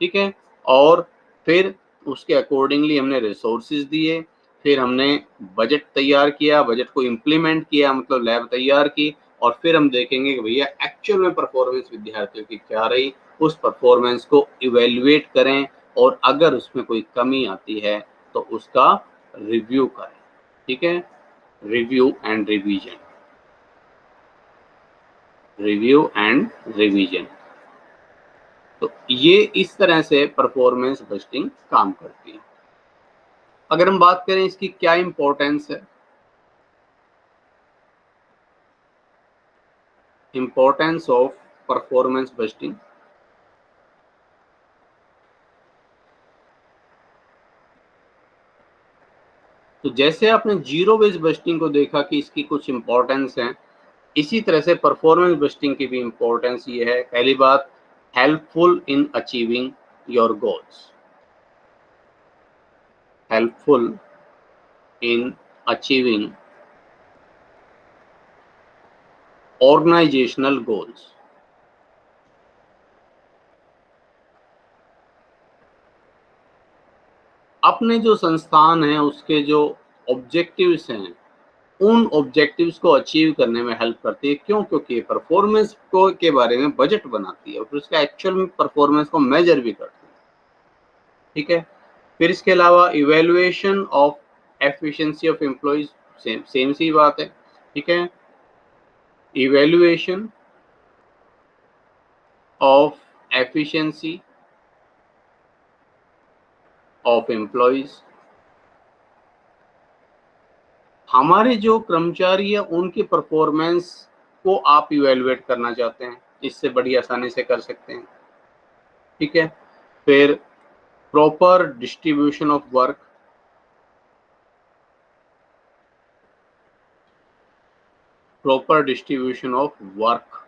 ठीक है, और फिर उसके अकॉर्डिंगली हमने रिसोर्सेज दिए, फिर हमने बजट तैयार किया, बजट को इम्प्लीमेंट किया, मतलब लैब तैयार की, और फिर हम देखेंगे कि भैया एक्चुअल में परफॉर्मेंस विद्यार्थियों की क्या रही। उस परफॉर्मेंस को इवेल्युएट करें, और अगर उसमें कोई कमी आती है तो उसका रिव्यू करें। ठीक है, review and revision, review and revision. तो ये इस तरह से परफॉर्मेंस बस्टिंग काम करती है। अगर हम बात करें इसकी क्या इंपॉर्टेंस है, इंपॉर्टेंस ऑफ परफॉर्मेंस बस्टिंग। तो जैसे आपने जीरो बेस बस्टिंग को देखा कि इसकी कुछ इंपॉर्टेंस है, इसी तरह से परफॉर्मेंस बस्टिंग की भी इंपॉर्टेंस ये है। पहली बात, helpful in achieving your goals, helpful in achieving organisational goals. अपने जो संस्थान है उसके जो ऑब्जेक्टिव्स हैं उन ऑब्जेक्टिव्स को अचीव करने में हेल्प करती है। क्यों? क्योंकि परफॉर्मेंस को के बारे में बजट बनाती है और फिर उसका एक्चुअल में परफॉर्मेंस को मेजर भी करती है। ठीक है, फिर इसके अलावा evaluation of efficiency of employees, same same सी बात है। ठीक है, evaluation of efficiency of employees, हमारे जो कर्मचारी है उनकी परफॉर्मेंस को आप इवेलुएट करना चाहते हैं, इससे बड़ी आसानी से कर सकते हैं। ठीक है, फिर proper distribution of work, proper distribution of work,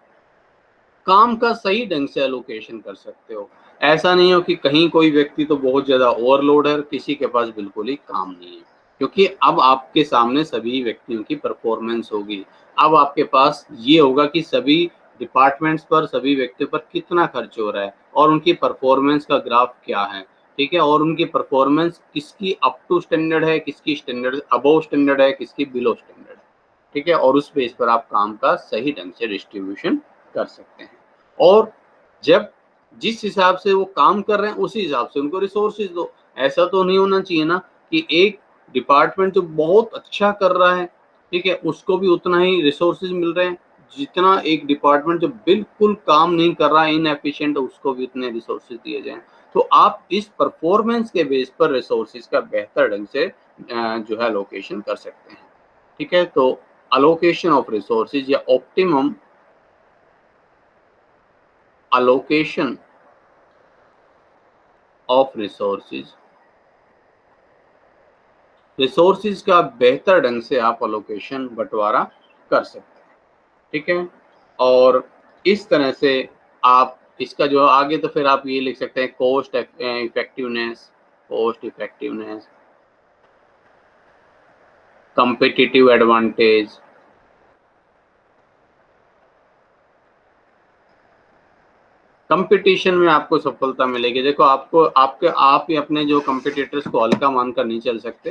काम का सही ढंग से एलोकेशन कर सकते हो। ऐसा नहीं हो कि कहीं कोई व्यक्ति तो बहुत ज्यादा ओवरलोड है, किसी के पास बिल्कुल ही काम नहीं है, क्योंकि अब आपके सामने सभी व्यक्तियों की परफॉर्मेंस होगी। अब आपके पास ये होगा कि सभी डिपार्टमेंट्स पर, सभी व्यक्तियों पर कितना खर्च हो रहा है और उनकी परफॉर्मेंस का ग्राफ क्या है। ठीक है, और उनकी परफॉर्मेंस किसकी अप टू स्टैंडर्ड है, किसकी स्टैंडर्ड अबव स्टैंडर्ड है, किसकी बिलो स्टैंडर्ड है। ठीक है, और उस बेस पर आप काम का सही ढंग से डिस्ट्रीब्यूशन कर सकते हैं। और जब जिस हिसाब से वो काम कर रहे हैं उसी हिसाब से उनको रिसोर्सेज दो। ऐसा तो नहीं होना चाहिए ना कि एक डिपार्टमेंट जो बहुत अच्छा कर रहा है, ठीक है, उसको भी उतना ही रिसोर्सेज मिल रहे हैं जितना एक डिपार्टमेंट जो बिल्कुल काम नहीं कर रहा है, इनएफिशिएंट, उसको भी उतने रिसोर्सेज दिए जाएं। तो आप इस परफॉर्मेंस के बेस पर रिसोर्सेज का बेहतर ढंग से जो है अलोकेशन कर सकते हैं। ठीक है, तो अलोकेशन ऑफ रिसोर्सेज या ऑप्टिमम allocation of रिसोर्सेज का बेहतर ढंग से आप अलोकेशन बंटवारा कर सकते हैं। ठीक है, और इस तरह से आप इसका जो आगे तो फिर आप ये लिख सकते हैं cost effectiveness, competitive advantage, competition में आपको सफलता मिलेगी। देखो, आपको आप ही अपने जो कंपिटिटर्स को हल्का मानकर नहीं चल सकते।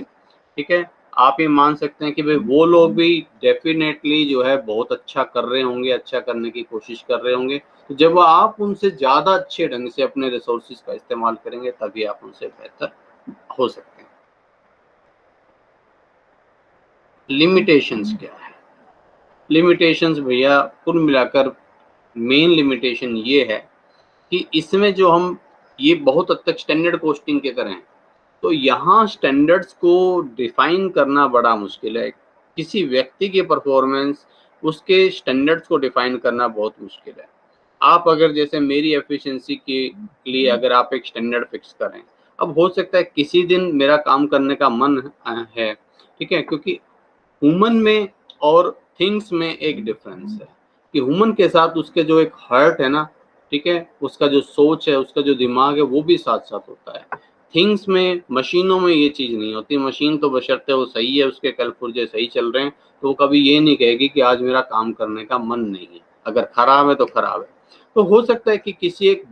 ठीक है, आप ये मान सकते हैं कि भाई वो लोग भी डेफिनेटली जो है बहुत अच्छा कर रहे होंगे, अच्छा करने की कोशिश कर रहे होंगे। तो जब आप उनसे ज्यादा अच्छे ढंग से अपने रिसोर्सेज का इस्तेमाल करेंगे तभी आप उनसे बेहतर हो सकते हैं। लिमिटेशंस क्या है? लिमिटेशंस भैया कुल मिलाकर मेन लिमिटेशन ये है कि इसमें जो हम ये बहुत हद तक स्टैंडर्ड कॉस्टिंग की तरह है, तो यहाँ स्टैंडर्ड्स को डिफाइन करना बड़ा मुश्किल है। किसी व्यक्ति की परफॉर्मेंस, उसके स्टैंडर्ड्स को डिफाइन करना बहुत मुश्किल है। आप अगर जैसे मेरी एफिशिएंसी के लिए अगर आप एक स्टैंडर्ड फिक्स करें, अब हो सकता है किसी दिन मेरा काम करने का मन है, ठीक है, क्योंकि ह्यूमन में और थिंग्स में एक डिफरेंस है कि ह्यूमन के साथ उसके जो एक हार्ट है ना, ठीक है, उसका जो सोच है, उसका जो दिमाग है, वो भी साथ साथ होता है। थिंग्स में, मशीनों में ये चीज नहीं होती। मशीन तो बशर्ते वो सही है, उसके कल पुर्जे सही चल रहे हैं, तो वो कभी ये नहीं कहेगी कि आज मेरा काम करने का मन नहीं है। अगर खराब है तो खराब है। तो हो सकता है कि किसी एक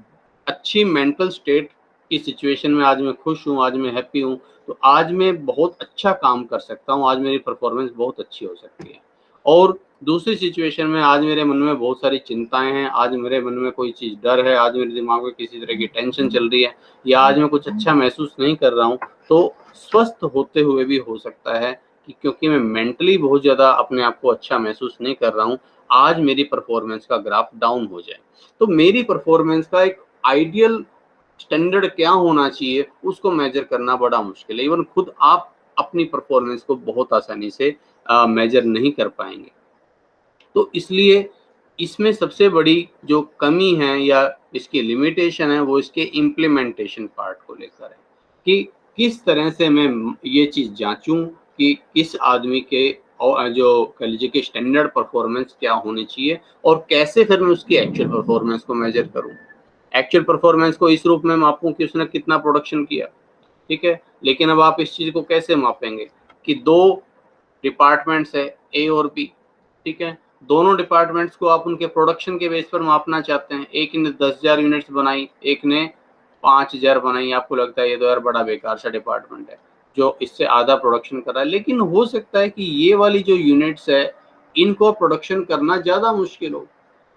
अच्छी मेंटल स्टेट की सिचुएशन में आज मैं खुश हूँ, आज मैं हैप्पी हूँ, तो आज मैं बहुत अच्छा काम कर सकता हूँ, आज मेरी परफॉर्मेंस बहुत अच्छी हो सकती है। और दूसरी सिचुएशन में आज मेरे मन में बहुत सारी चिंताएं हैं, आज मेरे मन में कोई चीज़ डर है, आज मेरे दिमाग में किसी तरह की टेंशन चल रही है, या आज मैं कुछ अच्छा महसूस नहीं कर रहा हूँ, तो स्वस्थ होते हुए भी हो सकता है कि क्योंकि मैं मेंटली बहुत ज़्यादा अपने आप को अच्छा महसूस नहीं कर रहा हूँ, आज मेरी परफॉर्मेंस का ग्राफ डाउन हो जाए। तो मेरी परफॉर्मेंस का एक आइडियल स्टैंडर्ड क्या होना चाहिए, उसको मेजर करना बड़ा मुश्किल है। इवन खुद आप अपनी परफॉर्मेंस को बहुत आसानी से मेजर नहीं कर पाएंगे। तो इसलिए इसमें सबसे बड़ी जो कमी है या इसकी लिमिटेशन है, वो इसके इम्प्लीमेंटेशन पार्ट को लेकर है कि किस तरह से मैं ये चीज़ जांचूं कि किस आदमी के और जो कह लीजिए कि स्टैंडर्ड परफॉर्मेंस क्या होनी चाहिए, और कैसे फिर मैं उसकी एक्चुअल परफॉर्मेंस को मेजर करूं। एक्चुअल परफॉर्मेंस को इस रूप में मापूं कि उसने कितना प्रोडक्शन किया, ठीक है, लेकिन अब आप इस चीज़ को कैसे मापेंगे कि दो डिपार्टमेंट्स है, ए और बी, ठीक है, दोनों डिपार्टमेंट्स को आप उनके प्रोडक्शन के बेस पर मापना चाहते हैं। एक ने 10,000 यूनिट्स बनाई, एक ने 5000 बनाई, आपको लगता है ये तो यार बड़ा बेकार सा डिपार्टमेंट है जो इससे आधा प्रोडक्शन कर रहा है, लेकिन हो सकता है कि ये वाली जो यूनिट्स है इनको प्रोडक्शन करना ज़्यादा मुश्किल हो,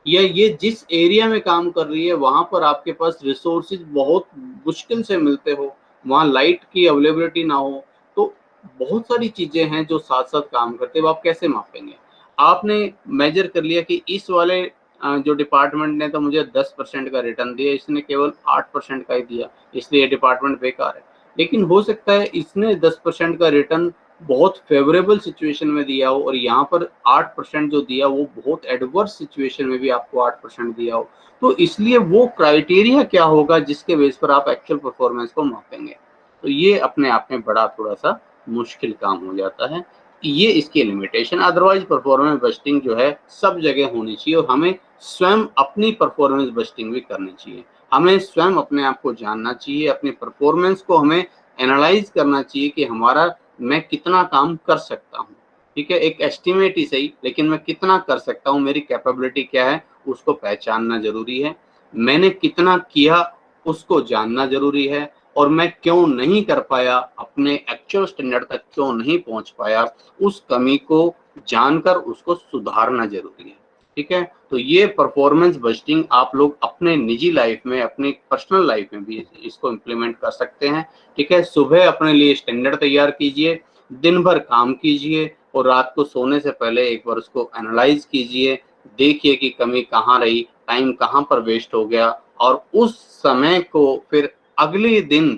या ये जिस एरिया में काम कर रही है वहाँ पर आपके पास रिसोर्सेज बहुत मुश्किल से मिलते हो, वहाँ लाइट की अवेलेबिलिटी ना हो, तो बहुत सारी चीज़ें हैं जो साथ-साथ काम करते हैं, वो आप कैसे मापेंगे? आपने मेजर कर लिया कि इस वाले जो डिपार्टमेंट ने तो मुझे 10% का रिटर्न दिया, इसने केवल 8% का ही दिया, इसलिए ये डिपार्टमेंट बेकार है। लेकिन हो सकता है इसने 10% का रिटर्न बहुत फेवरेबल सिचुएशन में दिया हो और यहाँ पर 8% जो दिया वो बहुत एडवर्स सिचुएशन में भी आपको 8% दिया हो। तो इसलिए वो क्राइटेरिया क्या होगा जिसके बेस पर आप एक्चुअल परफॉर्मेंस को मापेंगे? तो ये अपने आप में बड़ा थोड़ा-सा मुश्किल काम हो जाता है। ये इसकी लिमिटेशन, अदरवाइज़ परफॉर्मेंस बस्टिंग जो है सब जगह होनी चाहिए और हमें स्वयं अपनी परफॉर्मेंस बस्टिंग भी करनी चाहिए। हमें स्वयं अपने आप को जानना चाहिए, अपनी परफॉर्मेंस को हमें एनालाइज़ करना चाहिए कि हमारा मैं कितना काम कर सकता हूँ, ठीक है? एक एस्टिमेट ही सही, लेकिन मैं कितना कर सकता हूँ, मेरी कैपेबिलिटी क्या है, उसको पहचानना ज़रूरी है। मैंने कितना किया, उसको जानना ज़रूरी है और मैं क्यों नहीं कर पाया, अपने एक्चुअल स्टैंडर्ड तक क्यों नहीं पहुँच पाया, उस कमी को जानकर उसको सुधारना ज़रूरी है, ठीक है? तो ये परफॉर्मेंस बस्टिंग आप लोग अपने निजी लाइफ़ में, अपनी पर्सनल लाइफ़ में भी इसको इम्प्लीमेंट कर सकते हैं, ठीक है? सुबह अपने लिए स्टैंडर्ड तैयार कीजिए, दिन भर काम कीजिए और रात को सोने से पहले एक बार उसको एनालाइज़ कीजिए, देखिए कि कमी कहाँ रही, टाइम कहाँ पर वेस्ट हो गया और उस समय को फिर अगले दिन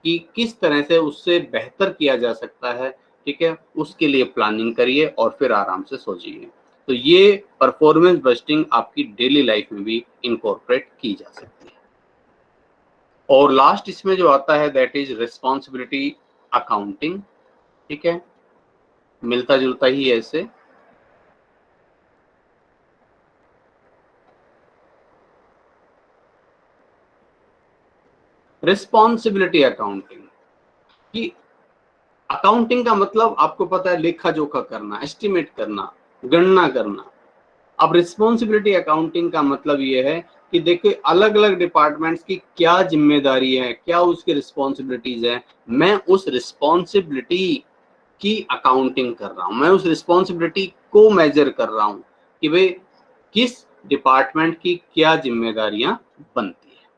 कि किस तरह से उससे बेहतर किया जा सकता है, ठीक है? उसके लिए प्लानिंग करिए और फिर आराम से सो जाइए। तो ये परफॉर्मेंस बस्टिंग आपकी डेली लाइफ़ में भी इनकॉर्पोरेट की जा सकती है। और लास्ट इसमें जो आता है दैट इज़ रिस्पांसिबिलिटी अकाउंटिंग, ठीक है? मिलता-जुलता ही है इससे। रिस्पांसिबिलिटी अकाउंटिंग कि अकाउंटिंग का मतलब आपको पता है लेखा-जोखा करना, एस्टिमेट करना, गणना करना। अब रिस्पॉन्सिबिलिटी अकाउंटिंग का मतलब ये है कि देखिए अलग-अलग डिपार्टमेंट्स की क्या ज़िम्मेदारी है, क्या उसकी रिस्पॉन्सिबिलिटीज़ हैं। मैं उस रिस्पॉन्सिबिलिटी की अकाउंटिंग कर रहा हूँ, मैं उस रिस्पॉन्सिबिलिटी को मेजर कर रहा हूँ कि भई किस डिपार्टमेंट की क्या ज़िम्मेदारियाँ बनती हैं,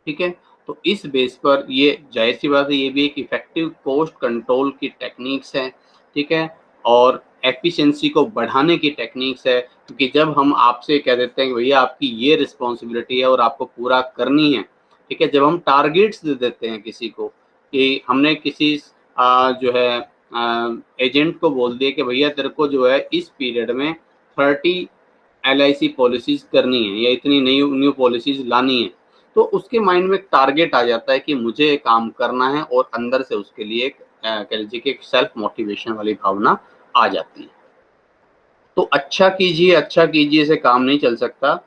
ठीक है? तो इस बेस पर ये ज़ाहिर-सी बात है, ये भी एक इफ़ेक्टिव कॉस्ट कंट्रोल की टेक्निक्स हैं, ठीक है? और एफ़िशिएंसी को बढ़ाने की टेक्निक्स है, क्योंकि जब हम आपसे कह देते हैं कि भैया आपकी ये रिस्पॉन्सिबिलिटी है और आपको पूरा करनी है, ठीक है? जब हम टारगेट्स दे देते हैं किसी को कि हमने किसी जो है एजेंट को बोल दिया कि भैया तेरे को जो है इस पीरियड में 30 एलआईसी पॉलिसीज़ करनी है या इतनी न्यू न्यू पॉलिसीज़ लानी है। तो उसके माइंड में एक टारगेट आ जाता है कि मुझे ये काम करना है और अंदर से उसके लिए एक कह लीजिए कि एक सेल्फ मोटिवेशन वाली भावना आ जाती है। तो अच्छा कीजिए से काम नहीं चल सकता।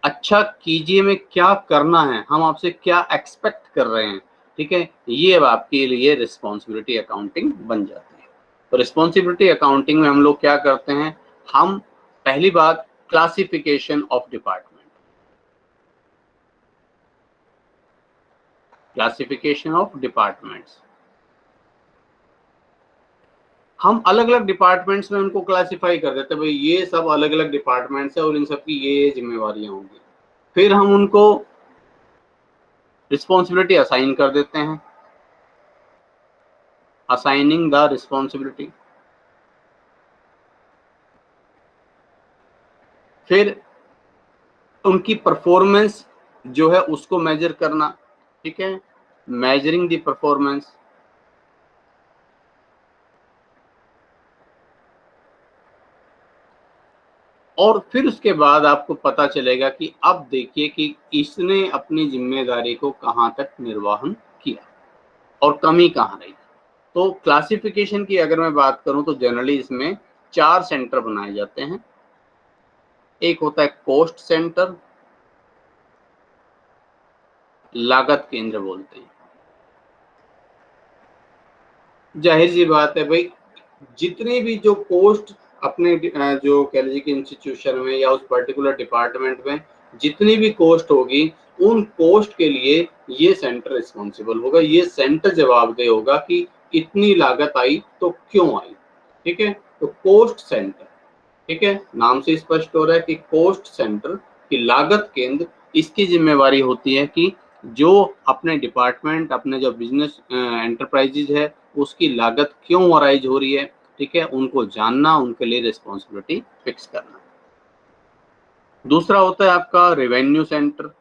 अच्छा कीजिए में क्या करना है, हम आपसे क्या एक्सपेक्ट कर रहे हैं, ठीक है? ये अब आपके लिए रिस्पॉन्सिबिलिटी अकाउंटिंग बन जाती है। तो रिस्पॉन्सिबिलिटी अकाउंटिंग में हम लोग क्या करते हैं, हम पहली बात classification of department, classification of departments. हम अलग-अलग डिपार्टमेंट्स में उनको क्लासिफाई कर देते हैं, भाई ये सब अलग-अलग डिपार्टमेंट्स हैं और इन सब की ये ज़िम्मेवारियाँ होंगी। फिर हम उनको रिस्पॉन्सिबिलिटी असाइन कर देते हैं, असाइनिंग द रिस्पॉन्सिबिलिटी। फिर उनकी परफॉर्मेंस जो है उसको मेजर करना, ठीक है? Measuring the performance. और फिर उसके बाद आपको पता चलेगा कि अब देखिए कि इसने अपनी ज़िम्मेदारी को कहाँ तक निर्वहन किया और कमी कहाँ रही। तो क्लासिफिकेशन की अगर मैं बात करूँ तो जनरली इसमें 4 सेंटर बनाए जाते हैं। एक होता है कॉस्ट सेंटर, लागत केंद्र बोलते हैं। ज़ाहिर-सी बात है भई, जितनी भी जो पोस्ट अपने जो कह लीजिए कि इंस्टीट्यूशन में या उस पर्टिकुलर डिपार्टमेंट में जितनी भी कॉस्ट होगी, उन कोस्ट के लिए ये सेंटर रिस्पॉन्सिबल होगा, ये सेंटर जवाबदेह होगा कि इतनी लागत आई तो क्यों आई। ठीक है, तो कोस्ट सेंटर, ठीक है, नाम से स्पष्ट हो रहा है कि कोस्ट सेंटर की लागत केंद्र, इसकी जिम्मेवारी होती है कि जो अपने डिपार्टमेंट, अपने जो बिजनेस एंटरप्राइजेज है, उसकी लागत क्यों अराइज हो रही है, ठीक है, उनको जानना, उनके लिए रिस्पॉन्सिबिलिटी फिक्स करना। दूसरा होता है आपका रेवेन्यू सेंटर,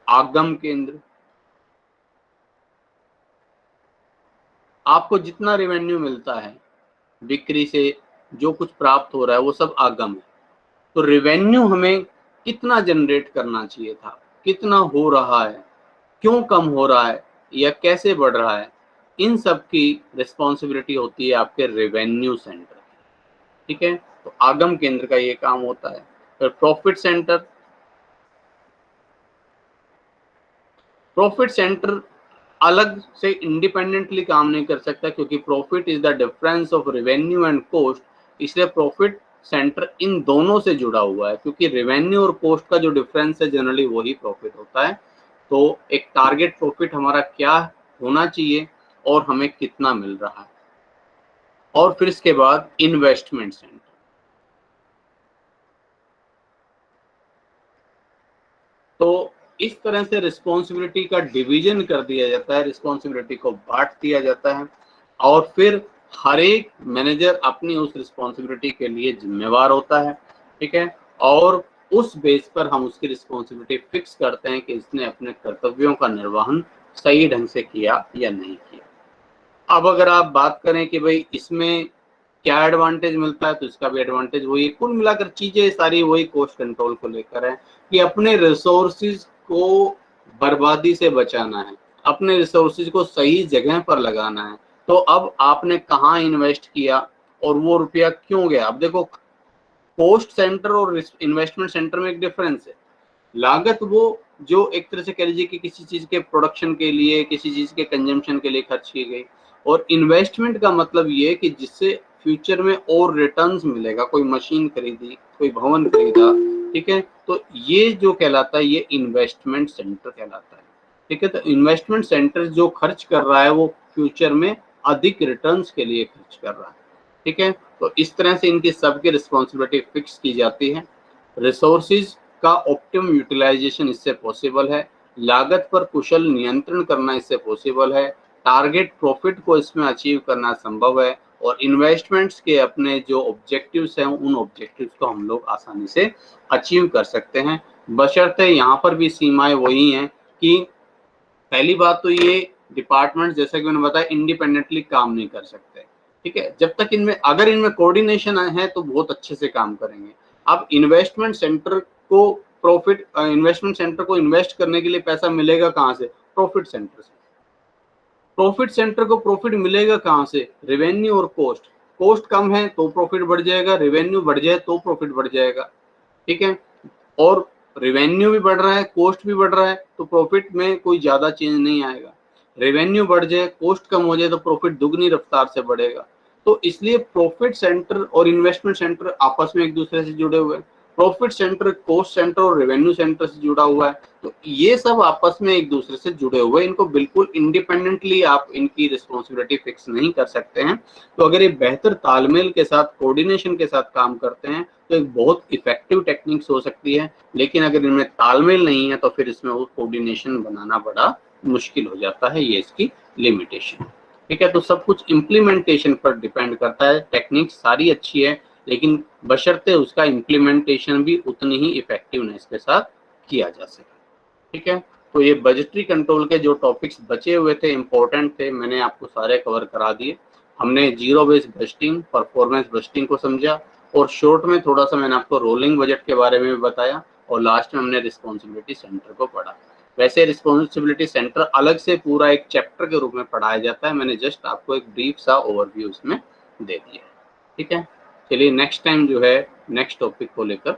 आगम केंद्र। आपको जितना रेवेन्यू मिलता है बिक्री से, जो कुछ प्राप्त हो रहा है वो सब आगम है। तो रेवेन्यू हमें कितना जनरेट करना चाहिए था, कितना हो रहा है, क्यों कम हो रहा है या कैसे बढ़ रहा है, इन सब की रिस्पॉन्सिबिलिटी होती है आपके रेवेन्यू सेंटर। ठीक है, तो आगम केंद्र का ये काम होता है। फिर प्रॉफिट सेंटर, प्रॉफिट सेंटर अलग से इंडिपेंडेंटली काम नहीं कर सकता, क्योंकि profit is the difference of revenue and cost, इसलिए प्रॉफिट सेंटर इन दोनों से जुड़ा हुआ है, क्योंकि रेवेन्यू और कोस्ट का जो डिफरेंस है जनरली वही प्रॉफिट होता है। तो एक टारगेट प्रॉफिट हमारा क्या होना चाहिए और हमें कितना मिल रहा है। और फिर इसके बाद इन्वेस्टमेंट सेंटर, तो इस तरह से रिस्पॉन्सिबिलिटी का डिवीजन कर दिया जाता है, रिस्पॉन्सिबिलिटी को बांट दिया जाता है, और फिर हर एक मैनेजर अपनी उस रिस्पॉन्सिबिलिटी के लिए जिम्मेवार होता है। ठीक है, और उस बेस पर हम उसकी रिस्पॉन्सिबिलिटी फिक्स करते हैं कि इसने अपने कर्तव्यों का निर्वहन सही ढंग से किया या नहीं किया। अब अगर आप बात करें कि भाई इसमें क्या एडवांटेज मिलता है, तो इसका भी एडवांटेज वही, कुल मिलाकर चीजें सारी वही कोस्ट कंट्रोल को लेकर है कि अपने रिसोर्सिस को बर्बादी से बचाना है, अपने रिसोर्सिस को सही जगह पर लगाना है। तो अब आपने कहाँ इन्वेस्ट किया और वो रुपया क्यों गया। अब देखो, कोस्ट सेंटर और इन्वेस्टमेंट सेंटर में एक डिफरेंस है। लागत वो जो एक तरह से कह लीजिए कि किसी चीज के प्रोडक्शन के लिए, किसी चीज के कंजम्पशन के लिए खर्च की गई, और इन्वेस्टमेंट का मतलब ये कि जिससे फ्यूचर में और रिटर्न्स मिलेगा, कोई मशीन खरीदी, कोई भवन खरीदा, ठीक है, तो ये जो कहलाता है ये इन्वेस्टमेंट सेंटर कहलाता है। ठीक है, तो इन्वेस्टमेंट सेंटर जो खर्च कर रहा है वो फ्यूचर में अधिक रिटर्न्स के लिए खर्च कर रहा है। ठीक है, तो इस तरह से इनकी सबकी रिस्पॉन्सिबिलिटी फिक्स की जाती है। रिसोर्सिस का ऑप्टिमम यूटिलाइजेशन इससे पॉसिबल है, लागत पर कुशल नियंत्रण करना इससे पॉसिबल है, टारगेट प्रॉफिट को इसमें अचीव करना संभव है, और इन्वेस्टमेंट्स के अपने जो ऑब्जेक्टिव्स हैं उन ऑब्जेक्टिव्स को हम लोग आसानी से अचीव कर सकते हैं, बशर्ते यहाँ पर भी सीमाएं वही हैं कि पहली बात तो ये डिपार्टमेंट, जैसा कि मैंने बताया, इंडिपेंडेंटली काम नहीं कर सकते। ठीक है, जब तक इनमें, अगर इनमें कोऑर्डिनेशन है तो बहुत अच्छे से काम करेंगे। अब इन्वेस्टमेंट सेंटर को इन्वेस्टमेंट सेंटर को इन्वेस्ट करने के लिए पैसा मिलेगा कहाँ से, प्रॉफिट सेंटर से। प्रॉफिट सेंटर को प्रॉफिट मिलेगा कहाँ से, रेवेन्यू और कोस्ट। कोस्ट कम है तो प्रॉफिट बढ़ जाएगा, रेवेन्यू बढ़ जाए तो प्रॉफिट बढ़ जाएगा। ठीक है, और रेवेन्यू भी बढ़ रहा है, कोस्ट भी बढ़ रहा है, तो प्रॉफिट में कोई ज्यादा चेंज नहीं आएगा। रेवेन्यू बढ़ जाए, कोस्ट कम हो जाए, तो प्रॉफिट दुगनी रफ्तार से बढ़ेगा। तो इसलिए प्रॉफिट सेंटर और इन्वेस्टमेंट सेंटर आपस में एक दूसरे से जुड़े हुए हैं। प्रॉफिट सेंटर कोस्ट सेंटर और रेवेन्यू सेंटर से जुड़ा हुआ है, तो ये सब आपस में एक दूसरे से जुड़े हुए हैं। इनको बिल्कुल इंडिपेंडेंटली आप इनकी रिस्पॉन्सिबिलिटी फिक्स नहीं कर सकते हैं। तो अगर ये बेहतर तालमेल के साथ, कोऑर्डिनेशन के साथ काम करते हैं तो एक बहुत इफेक्टिव टेक्निक्स हो सकती है। लेकिन अगर इनमें तालमेल नहीं है तो फिर इसमें वो कोऑर्डिनेशन बनाना बड़ा मुश्किल हो जाता है, ये इसकी लिमिटेशन। ठीक है, तो सब कुछ इम्प्लीमेंटेशन पर डिपेंड करता है। टेक्निक सारी अच्छी है, लेकिन बशर्ते उसका इम्प्लीमेंटेशन भी उतनी ही इफेक्टिवनेस के साथ किया जा सके। ठीक है, तो ये बजटरी कंट्रोल के जो टॉपिक्स बचे हुए थे, इंपॉर्टेंट थे, मैंने आपको सारे कवर करा दिए। हमने zero based budgeting, performance budgeting को समझा, और शॉर्ट में थोड़ा सा मैंने आपको रोलिंग बजट के बारे में भी बताया, और लास्ट में हमने रिस्पॉन्सिबिलिटी सेंटर को पढ़ा। वैसे रिस्पॉन्सिबिलिटी सेंटर अलग से पूरा एक चैप्टर के रूप में पढ़ाया जाता है, मैंने जस्ट आपको एक ब्रीफ सा ओवरव्यू इसमें दे दिया है। ठीक है, चलिए नेक्स्ट टाइम जो है नेक्स्ट टॉपिक को लेकर